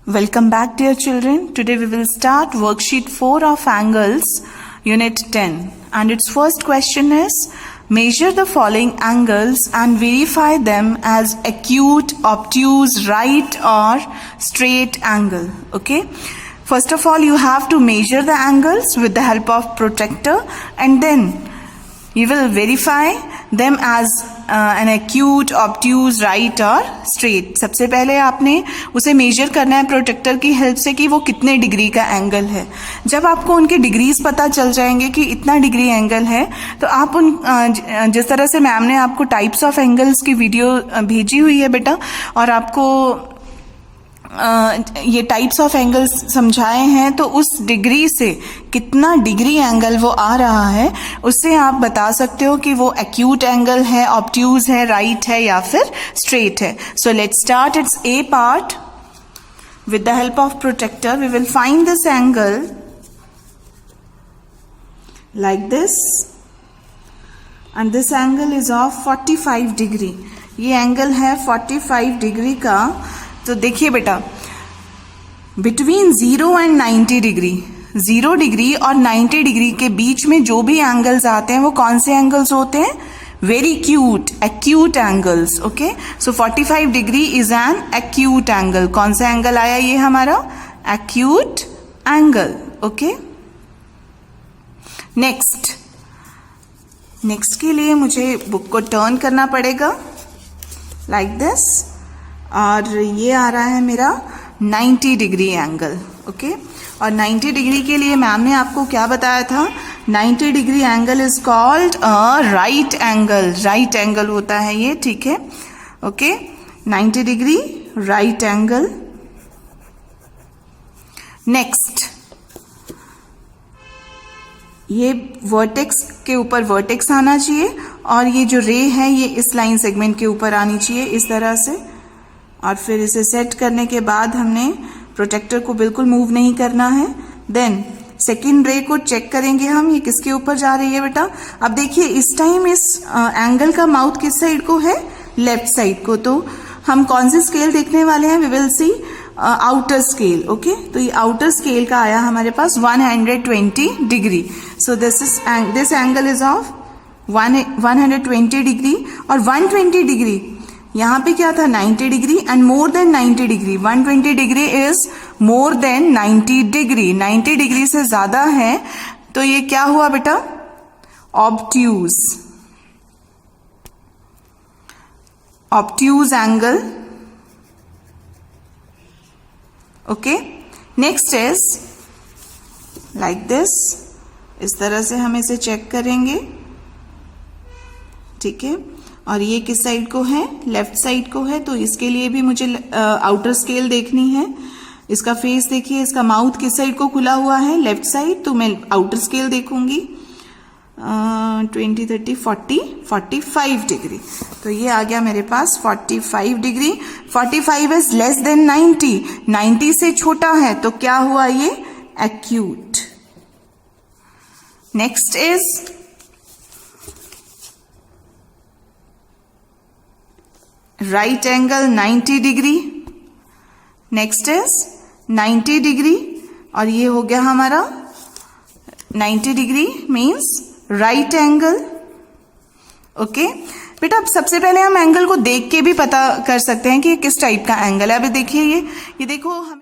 Welcome back, dear children. Today we will start worksheet 4 of angles, unit 10. And its first question is, measure the following angles and verify them as acute, obtuse, right or straight angle. Okay. First of all, you have to measure the angles with the help of protractor and then you will verify them as an acute, obtuse, right और straight. सबसे पहले आपने उसे major करना है protector की help से कि वो कितने डिग्री का एंगल है. जब आपको उनके डिग्रीज पता चल जाएंगे कि इतना डिग्री एंगल है तो आप उन जिस तरह से मैम ने आपको टाइप्स ऑफ एंगल्स की वीडियो भेजी हुई है बेटा और आपको ये टाइप्स ऑफ एंगल्स समझाए हैं तो उस डिग्री से कितना डिग्री एंगल वो आ रहा है उससे आप बता सकते हो कि वो एक्यूट एंगल है, ऑब्ट्यूज है, राइट है या फिर स्ट्रेट है. So let's start it's a part. With the help of protractor we will find this angle like this and this angle is of 45 degree. ये एंगल है 45 डिग्री का. तो देखिए बेटा, बिटवीन 0 एंड 90 डिग्री, 0 डिग्री और 90 degree के बीच में जो भी एंगल्स आते हैं वो कौन से एंगल्स होते हैं? Very acute angles. Okay, so 45 degree is an acute angle. कौन सा एंगल आया ये हमारा? Acute angle. ओके, नेक्स्ट के लिए मुझे बुक को टर्न करना पड़ेगा लाइक दिस और ये आ रहा है मेरा 90 डिग्री एंगल. ओके, और 90 डिग्री के लिए मैम ने आपको क्या बताया था? 90 degree angle is called a right angle. Right angle होता है ये. ठीक है. Okay, 90 degree right angle. Next, ये वर्टेक्स के ऊपर वर्टेक्स आना चाहिए और ये जो रे है ये इस लाइन सेगमेंट के ऊपर आनी चाहिए इस तरह से. और फिर इसे सेट करने के बाद हमने प्रोटेक्टर को बिल्कुल मूव नहीं करना है. देन सेकेंड रे को चेक करेंगे हम, ये किसके ऊपर जा रही है बेटा. अब देखिए इस टाइम इस एंगल का माउथ किस साइड को है? लेफ्ट साइड को. तो हम कौन सी स्केल देखने वाले हैं? We will see outer scale. Okay, तो ये आउटर स्केल का आया हमारे पास 120 degree. So this angle is of 120 degree. और 120 डिग्री यहाँ पे क्या था? 90 degree and more than 90 degree. 120 degree is more than 90 degree. 90 degree से ज्यादा है तो ये क्या हुआ बेटा? Obtuse. Obtuse angle. Okay, next is like this. इस तरह से हम इसे चेक करेंगे. ठीक है, और ये किस साइड को है? लेफ्ट साइड को है. तो इसके लिए भी मुझे आउटर स्केल देखनी है. इसका फेस देखिए, इसका माउथ किस साइड को खुला हुआ है? Left side. तो मैं आउटर स्केल देखूंगी 20, 30, 40, 45 डिग्री. तो ये आ गया मेरे पास 45 डिग्री. 45 is less than 90. 90 से छोटा है तो क्या हुआ? ये acute. Next is right angle 90 degree. Next is 90 degree और ये हो गया हमारा 90 degree means right angle. Okay बेटा, अब सबसे पहले हम एंगल को देख के भी पता कर सकते हैं कि ये किस टाइप का एंगल है. अभी देखिए ये देखो, हमें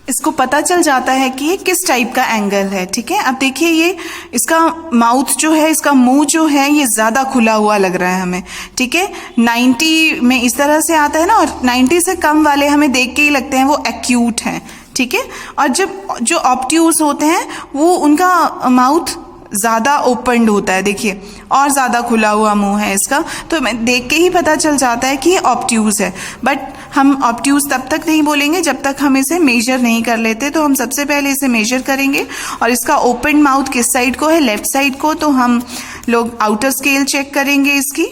इसको पता चल जाता है कि ये किस टाइप का एंगल है. ठीक है, अब देखिए ये इसका माउथ जो है, इसका मुंह जो है ये ज्यादा खुला हुआ लग रहा है हमें. ठीक है, 90 में इस तरह से आता है ना और 90 से कम वाले हमें देख के ही लगते हैं वो एक्यूट हैं. ठीक है, और जब जो ऑब्ट्यूज होते हैं वो उनका माउथ ज्यादा ओपनड होता है. देखिए और ज्यादा खुला हुआ मुंह है इसका. तो देख के ही पता चल जाता है कि ये ऑब्ट्यूज है. बट हम ऑब्ट्यूज तब तक नहीं बोलेंगे जब तक हम इसे मेजर नहीं कर लेते. तो हम सबसे पहले इसे मेजर करेंगे और इसका ओपन माउथ किस साइड को है? लेफ्ट साइड को. तो हम लोग आउटर स्केल चेक करेंगे इसकी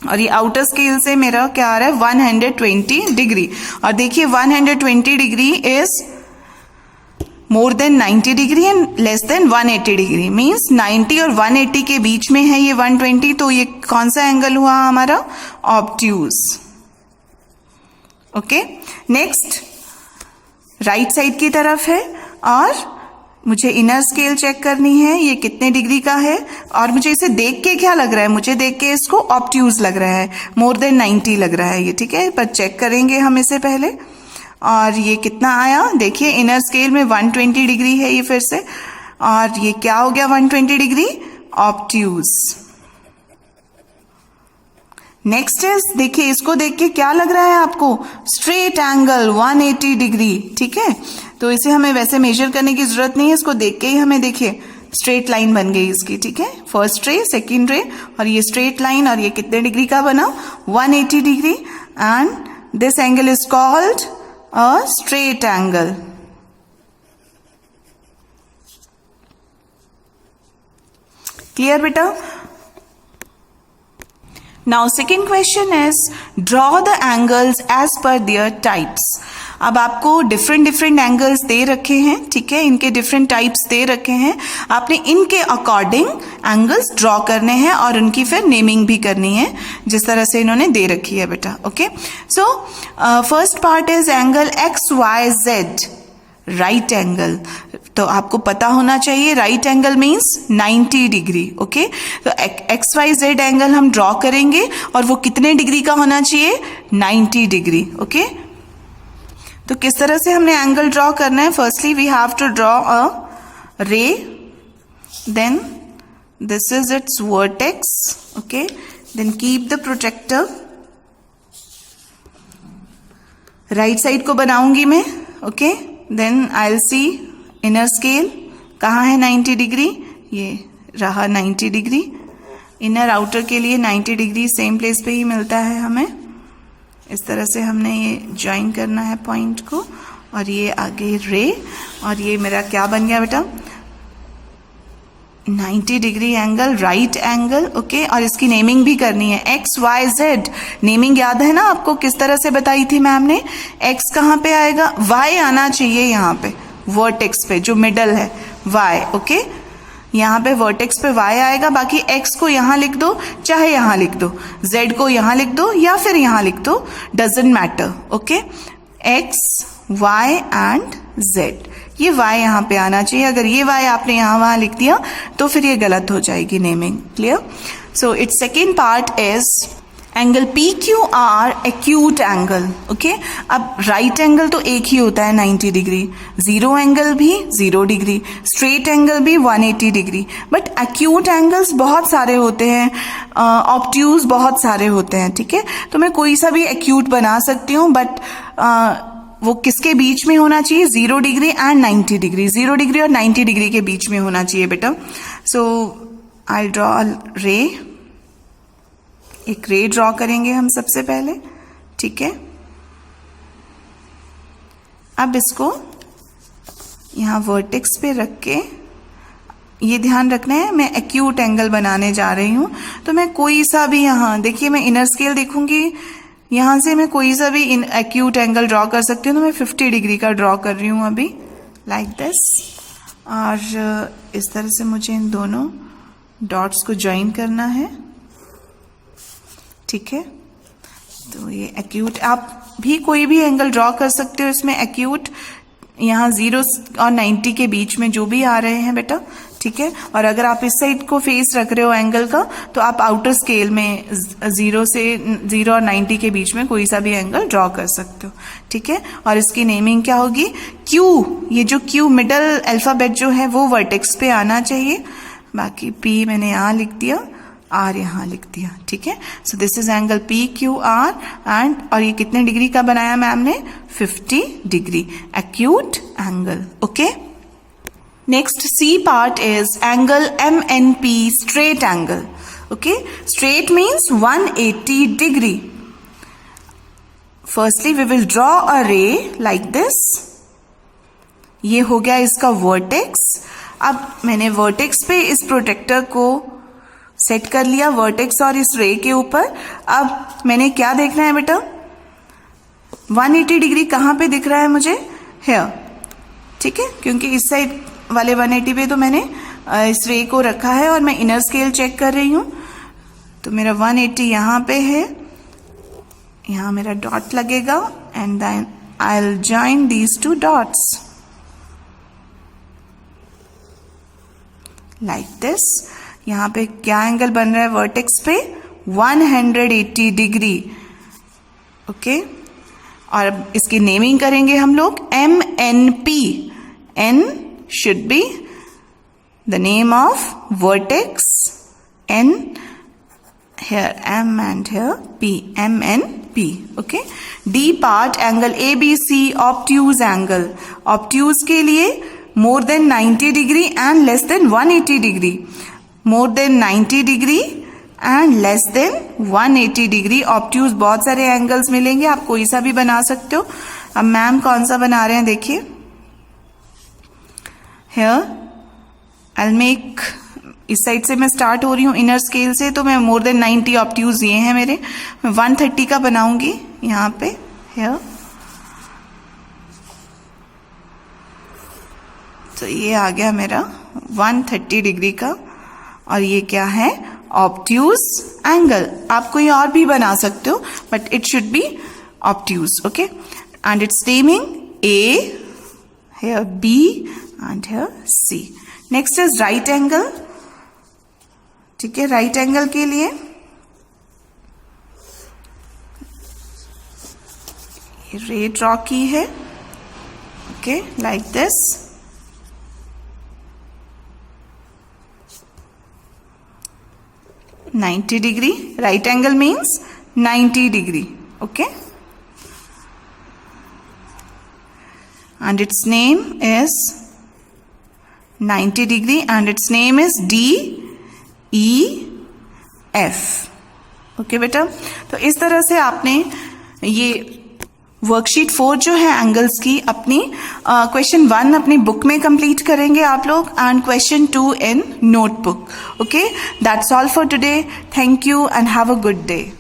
और ये आउटर स्केल से मेरा क्या आ रहा है? 120 डिग्री. और देखिए 120 degree is more than 90 degree and less than 180 degree. Means 90 और 180 के बीच में है ये 120. तो ये कौन सा एंगल हुआ हमारा? Obtuse. Okay, next right side की तरफ है, और मुझे इनर स्केल चेक करनी है ये कितने डिग्री का है, और मुझे इसे देख के क्या लग रहा है, मुझे देख के इसको ऑब्ट्यूज लग रहा है, मोर देन 90 लग रहा है ये, ठीक है, पर चेक करेंगे हम इसे पहले। और ये कितना आया, देखिए इनर स्केल में 120 डिग्री है ये फिर से, और ये क्या हो गया 120 डिग्री, ऑब्ट्यूज। नेक्स्ट इज, देखिए इसको देख के क्या लग रहा है आपको, स्ट्रेट एंगल 180 डिग्री, ठीक है। तो इसे हमें वैसे मेजर करने की जरूरत नहीं है, इसको देख के ही हमें देखिए स्ट्रेट लाइन बन गई इसकी, ठीक है, फर्स्ट रे सेकेंड रे, और ये स्ट्रेट लाइन, और ये कितने डिग्री का बना, 180 degree, and this angle is called a straight angle. Clear बेटा? Now second question is draw the angles as per their types. अब आपको डिफरेंट एंगल्स दे रखे हैं, ठीक है, इनके डिफरेंट टाइप्स दे रखे हैं, आपने इनके अकॉर्डिंग एंगल्स ड्रॉ करने हैं और उनकी फिर नेमिंग भी करनी है जिस तरह से इन्होंने दे रखी है बेटा। Okay, so first part is angle XYZ, right angle. तो आपको पता होना चाहिए right angle means 90 degree. Okay, तो XYZ एंगल हम ड्रॉ करेंगे और वो कितने डिग्री का होना चाहिए, 90 डिग्री। ओके, तो किस तरह से हमने एंगल ड्रॉ करना है, firstly we have to draw a ray, then this is its vertex. Okay, then keep the protractor, right side को बनाऊंगी मैं। Okay, then I will see inner scale कहाँ है 90 डिग्री, ये रहा 90 डिग्री। इनर आउटर के लिए 90 डिग्री सेम प्लेस पे ही मिलता है हमें। इस तरह से हमने ये ज्वाइन करना है पॉइंट को, और ये आगे रे, और ये मेरा क्या बन गया बेटा, 90 degree angle, right angle. Okay, और इसकी नेमिंग भी करनी है, XYZ। नेमिंग याद है ना आपको, किस तरह से बताई थी मैम ने, X कहाँ पे आएगा, Y आना चाहिए यहाँ पे, वर्टेक्स पे जो मिडल है Y। ओके, यहाँ पे वर्टेक्स पे Y आएगा, बाकी X को यहाँ लिख दो, चाहे यहाँ लिख दो, Z को यहाँ लिख दो या फिर यहाँ लिख दो, doesn't matter. Okay, X, Y and Z, ये Y यहाँ पे आना चाहिए। अगर ये Y आपने यहाँ वहां लिख दिया तो फिर ये गलत हो जाएगी naming. Clear? So it's second part is angle PQR, acute angle. Okay, अब राइट एंगल तो एक ही होता है 90 डिग्री, जीरो एंगल भी 0 डिग्री, स्ट्रेट एंगल भी 180 डिग्री, बट एक्यूट एंगल्स बहुत सारे होते हैं, ऑब्ट्यूज बहुत सारे होते हैं। ठीक है, तो मैं कोई सा भी एक्यूट बना सकती हूँ, बट वो किसके बीच में होना चाहिए, 0 डिग्री एंड 90 डिग्री, 0 डिग्री और 90 डिग्री के बीच में होना चाहिए बेटा। सो आई ड्रॉ रे, एक रे ड्रॉ करेंगे हम सबसे पहले। ठीक है, अब इसको यहाँ वर्टेक्स पे रख के, ये ध्यान रखना है मैं एक्यूट एंगल बनाने जा रही हूँ, तो मैं कोई सा भी, यहाँ देखिए मैं इनर स्केल देखूंगी, यहाँ से मैं कोई सा भी एक्यूट एंगल ड्रॉ कर सकती हूँ। तो मैं 50 डिग्री का ड्रॉ कर रही हूँ अभी, लाइक दिस, और इस तरह से मुझे इन दोनों डॉट्स को ज्वाइन करना है। ठीक है, तो ये एक्यूट, आप भी कोई भी एंगल ड्रॉ कर सकते हो इसमें, एक्यूट यहाँ 0 और 90 के बीच में जो भी आ रहे हैं बेटा। ठीक है, और अगर आप इस साइड को फेस रख रहे हो एंगल का, तो आप आउटर स्केल में 0 और 90 के बीच में कोई सा भी एंगल ड्रॉ कर सकते हो। ठीक है, और इसकी नेमिंग क्या होगी, Q, ये जो Q मिडल अल्फाबेट जो है वो वर्टेक्स पे आना चाहिए, बाकी P मैंने यहाँ लिख दिया, R यहाँ लिख दिया। ठीक है, so this is angle PQR and, और ये कितने डिग्री का बनाया मैम ने, 50 degree, acute angle. Okay, next C part is angle MNP, straight angle. Okay, straight means 180 degree. Firstly we will draw a ray like this. ये हो गया इसका vertex. अब मैंने vertex पे इस प्रोटेक्टर को सेट कर लिया, vertex और इस रे के ऊपर। अब मैंने क्या देखना है बेटा, 180 डिग्री कहाँ पे दिख रहा है मुझे, here. ठीक है, क्योंकि इस साइड वाले 180 पे तो मैंने इस रे को रखा है और मैं इनर स्केल चेक कर रही हूँ, तो मेरा 180 यहाँ पे है, यहाँ मेरा डॉट लगेगा and then I'll join these two dots like this. यहाँ पे क्या एंगल बन रहा है वर्टेक्स पे? 180 डिग्री. ओके, और अब इसकी नेमिंग करेंगे हम लोग MNP. N should be the name of vertex, N here M and here P, MNP. Okay. D part angle ABC, obtuse angle. Obtuse के लिए more than 90 degree and less than 180 degree. More than 90 degree and less than 180 degree. Obtuse बहुत सारे angles मिलेंगे, आप कोई सा भी बना सकते हो. अब मैम कौन सा बना रहे हैं देखिए. हियर आई मेक, इस साइड से मैं स्टार्ट हो रही हूँ इनर स्केल से, तो मैं मोर देन 90 ऑब्ट्यूज ये हैं मेरे. मैं 130 का बनाऊंगी यहाँ पे. हियर तो ये आ गया मेरा 130 डिग्री का, और ये क्या है? Obtuse angle. आप कोई और भी बना सकते हो, but it should be obtuse. Okay, and it's naming A, here B and here C. Next is right angle. ठीक है, राइट एंगल के लिए ये रे ड्रॉ की है. Okay, like this. $90 degree. Right angle means 90 degree. Okay. And its name is 90 degree and its name is DEF. Okay बेटा, तो इस तरह से आपने ये वर्कशीट 4 जो है एंगल्स की अपनी क्वेश्चन 1 अपनी बुक में कंप्लीट करेंगे आप लोग, and question 2 in notebook. Okay, that's all for today. Thank you and have a good day.